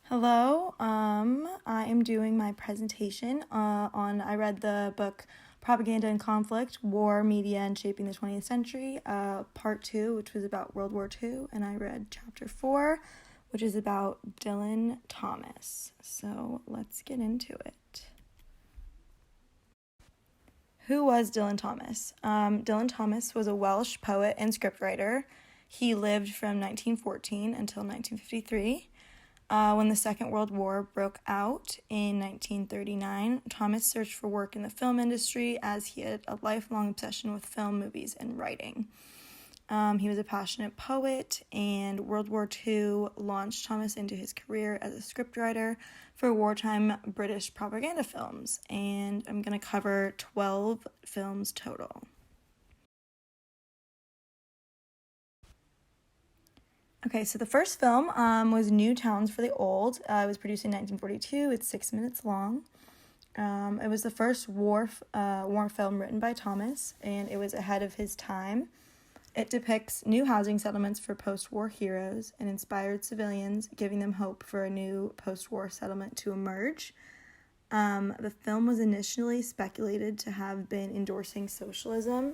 Hello, I am doing my presentation I read the book Propaganda and Conflict, War, Media, and Shaping the 20th Century, part 2, which was about World War II, and I read chapter 4, which is about Dylan Thomas. So let's get into it. Who was Dylan Thomas? Dylan Thomas was a Welsh poet and scriptwriter. He lived from 1914 until 1953. When the Second World War broke out in 1939, Thomas searched for work in the film industry as he had a lifelong obsession with film, movies, and writing. He was a passionate poet, and World War II launched Thomas into his career as a scriptwriter for wartime British propaganda films, and I'm going to cover 12 films total. Okay, so the first film was New Towns for the Old. It was produced in 1942. It's 6 minutes long. It was the first war film written by Thomas, and it was ahead of his time. It depicts new housing settlements for post-war heroes and inspired civilians, giving them hope for a new post-war settlement to emerge. The film was initially speculated to have been endorsing socialism,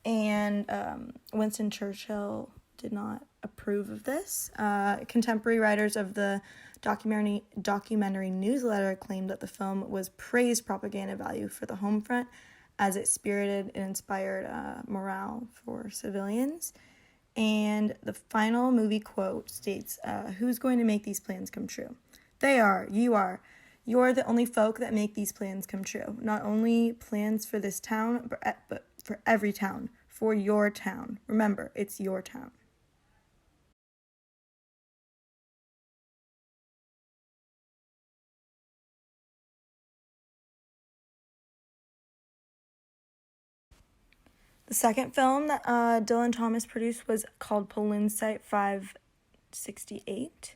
and Winston Churchill did not approve of this. Contemporary writers of the documentary newsletter claimed that the film was praised propaganda value for the home front as it spirited and inspired morale for civilians. And the final movie quote states, "Who's going to make these plans come true? They are. You are. You're the only folk that make these plans come true. Not only plans for this town, but for every town. For your town. Remember, it's your town." The second film that Dylan Thomas produced was called Palimpsest 568,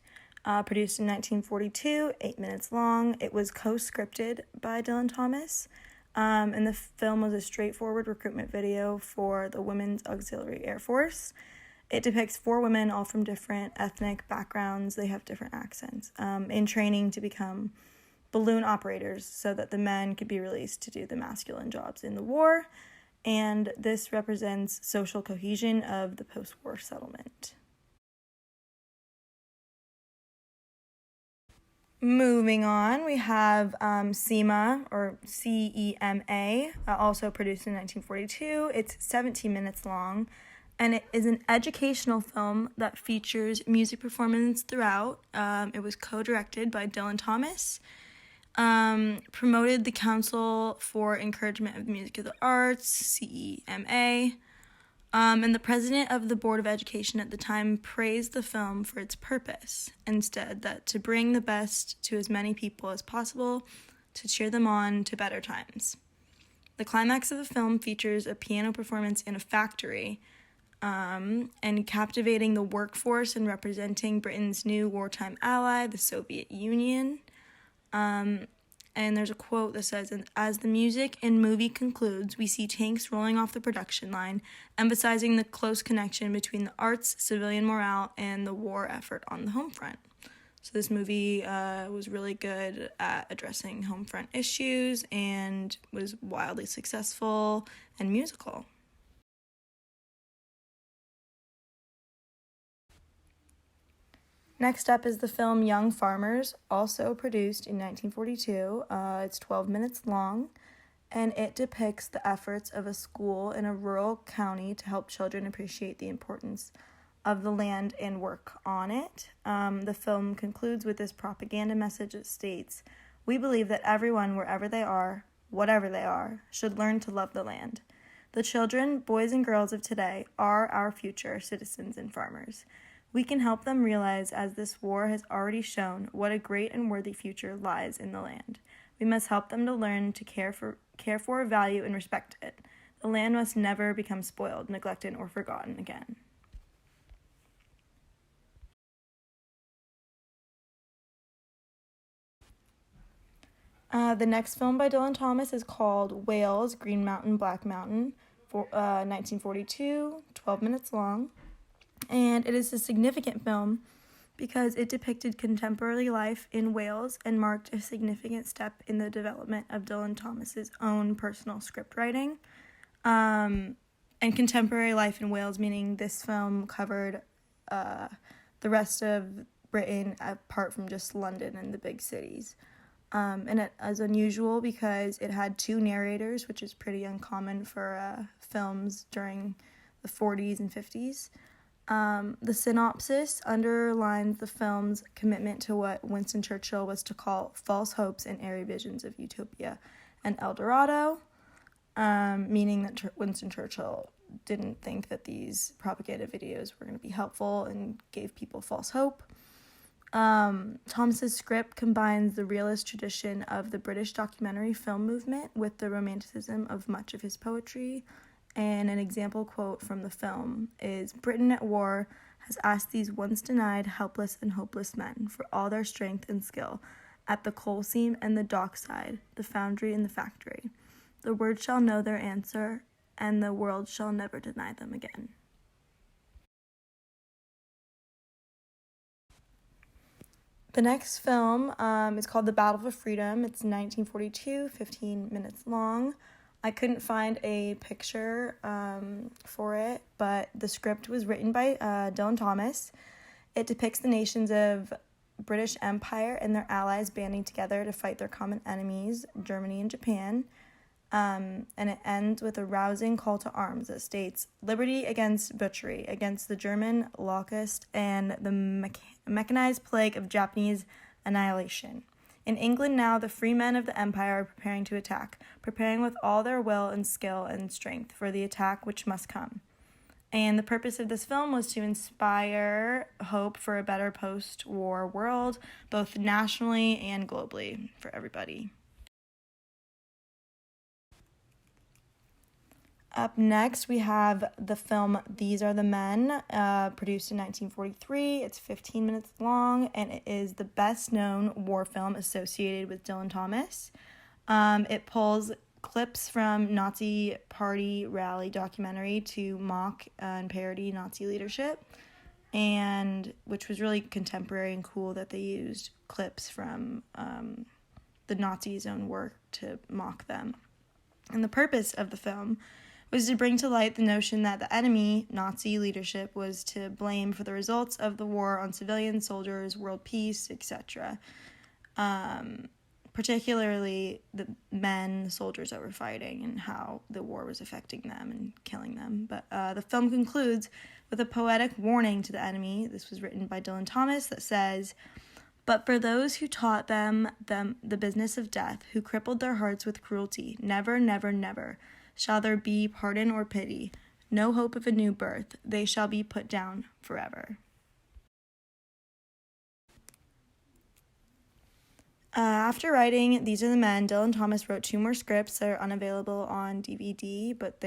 produced in 1942, 8 minutes long. It was co-scripted by Dylan Thomas, and the film was a straightforward recruitment video for the Women's Auxiliary Air Force. It depicts 4 women, all from different ethnic backgrounds. They have different accents, in training to become balloon operators so that the men could be released to do the masculine jobs in the war. And this represents social cohesion of the post-war settlement. Moving on, we have CEMA, or CEMA, also produced in 1942. It's 17 minutes long, and it is an educational film that features music performance throughout. It was co-directed by Dylan Thomas. Promoted the Council for Encouragement of the Music of the Arts, CEMA, and the president of the Board of Education at the time praised the film for its purpose, instead, that to bring the best to as many people as possible, to cheer them on to better times. The climax of the film features a piano performance in a factory, and captivating the workforce and representing Britain's new wartime ally, the Soviet Union. And there's a quote that says, "As the music and movie concludes, we see tanks rolling off the production line, emphasizing the close connection between the arts, civilian morale, and the war effort on the home front." So this movie was really good at addressing home front issues and was wildly successful and musical. Next up is the film Young Farmers, also produced in 1942. It's 12 minutes long, and it depicts the efforts of a school in a rural county to help children appreciate the importance of the land and work on it. The film concludes with this propaganda message that states, "We believe that everyone, wherever they are, whatever they are, should learn to love the land. The children, boys and girls of today, are our future citizens and farmers. We can help them realize, as this war has already shown, what a great and worthy future lies in the land. We must help them to learn to care for, value, and respect it. The land must never become spoiled, neglected, or forgotten again." The next film by Dylan Thomas is called Wales, Green Mountain, Black Mountain, 1942, 12 minutes long. And it is a significant film because it depicted contemporary life in Wales and marked a significant step in the development of Dylan Thomas's own personal script writing. And contemporary life in Wales, meaning this film covered the rest of Britain apart from just London and the big cities. And it was unusual because it had two narrators, which is pretty uncommon for films during the 40s and 50s. The synopsis underlines the film's commitment to what Winston Churchill was to call false hopes and airy visions of utopia and El Dorado, meaning that Winston Churchill didn't think that these propaganda videos were going to be helpful and gave people false hope. Thomas's script combines the realist tradition of the British documentary film movement with the romanticism of much of his poetry, and an example quote from the film is, "Britain at war has asked these once denied, helpless and hopeless men for all their strength and skill at the coal seam and the dockside, the foundry and the factory. The world shall know their answer, and the world shall never deny them again." The next film is called The Battle for Freedom. It's 1942, 15 minutes long. I couldn't find a picture for it, but the script was written by Dylan Thomas. It depicts the nations of British Empire and their allies banding together to fight their common enemies, Germany and Japan. And it ends with a rousing call to arms that states, "Liberty against butchery, against the German locust and the mechanized plague of Japanese annihilation. In England now, the free men of the empire are preparing to attack, preparing with all their will and skill and strength for the attack which must come." And the purpose of this film was to inspire hope for a better post-war world, both nationally and globally, for everybody. Up next, we have the film These Are the Men, produced in 1943. It's 15 minutes long, and it is the best-known war film associated with Dylan Thomas. It pulls clips from Nazi Party rally documentary to mock and parody Nazi leadership, and which was really contemporary and cool that they used clips from the Nazis' own work to mock them. And the purpose of the film was to bring to light the notion that the enemy, Nazi leadership, was to blame for the results of the war on civilians, soldiers, world peace, etc. Particularly the men, the soldiers that were fighting, and how the war was affecting them and killing them. But the film concludes with a poetic warning to the enemy. This was written by Dylan Thomas that says, "But for those who taught them the business of death, who crippled their hearts with cruelty, never, never, never shall there be pardon or pity, no hope of a new birth. They shall be put down forever." After writing These Are the Men, Dylan Thomas wrote two more scripts that are unavailable on DVD, but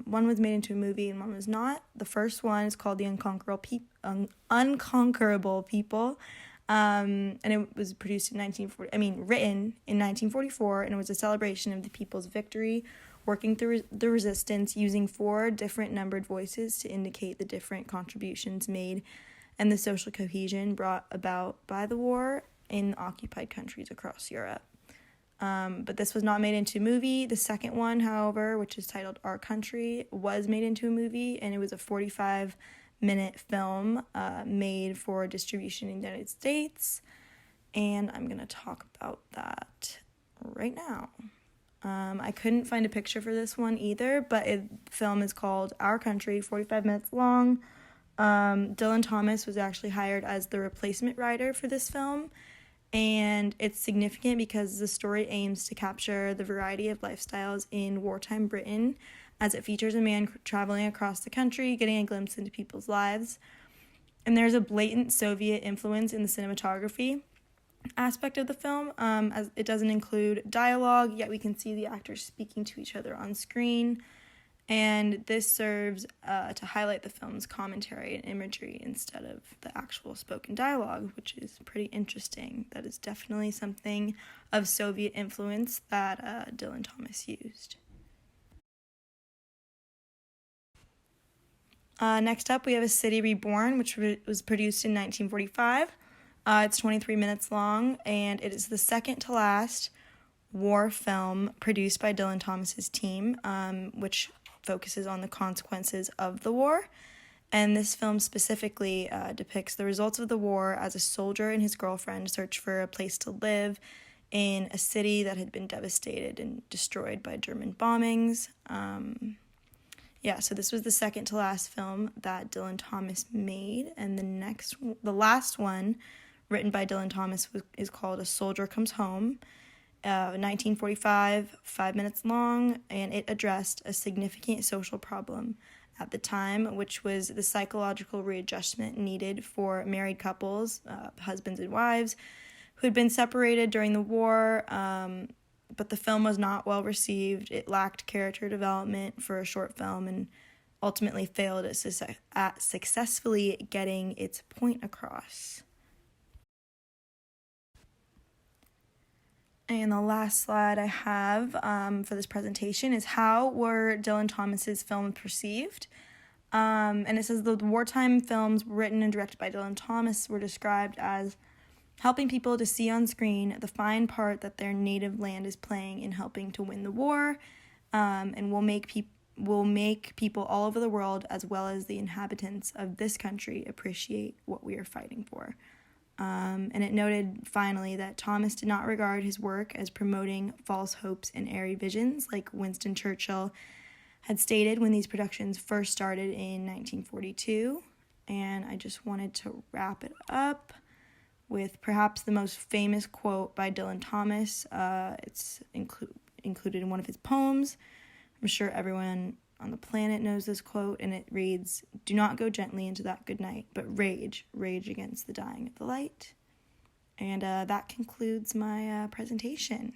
one was made into a movie and one was not. The first one is called The Unconquerable People, and it was written in 1944, and it was a celebration of the people's victory, working through the resistance, using 4 different numbered voices to indicate the different contributions made and the social cohesion brought about by the war in occupied countries across Europe. But this was not made into a movie. The second one, however, which is titled Our Country, was made into a movie, and it was a 45-minute film made for distribution in the United States, and I'm going to talk about that right now. I couldn't find a picture for this one either, but the film is called Our Country, 45 minutes long. Dylan Thomas was actually hired as the replacement writer for this film, and it's significant because the story aims to capture the variety of lifestyles in wartime Britain, as it features a man traveling across the country, getting a glimpse into people's lives. And there's a blatant Soviet influence in the cinematography aspect of the film, as it doesn't include dialogue, yet we can see the actors speaking to each other on screen, and this serves to highlight the film's commentary and imagery instead of the actual spoken dialogue, which is pretty interesting. That is definitely something of Soviet influence that Dylan Thomas used. Next up, we have A City Reborn, which was produced in 1945. It's 23 minutes long, and it is the second to last war film produced by Dylan Thomas's team, which focuses on the consequences of the war. And this film specifically depicts the results of the war as a soldier and his girlfriend search for a place to live in a city that had been devastated and destroyed by German bombings. So this was the second to last film that Dylan Thomas made, and the last one, written by Dylan Thomas, is called A Soldier Comes Home, 1945, 5 minutes long, and it addressed a significant social problem at the time, which was the psychological readjustment needed for married couples, husbands and wives, who had been separated during the war. But the film was not well received. It lacked character development for a short film and ultimately failed at successfully getting its point across. And the last slide I have for this presentation is how were Dylan Thomas's films perceived? And it says the wartime films written and directed by Dylan Thomas were described as helping people to see on screen the fine part that their native land is playing in helping to win the war, and will make people all over the world, as well as the inhabitants of this country, appreciate what we are fighting for. And it noted finally that Thomas did not regard his work as promoting false hopes and airy visions like Winston Churchill had stated when these productions first started in 1942. And I just wanted to wrap it up with perhaps the most famous quote by Dylan Thomas. It's included in one of his poems. I'm sure everyone on the planet knows this quote, and it reads, "Do not go gently into that good night, but rage against the dying of the light." And that concludes my presentation.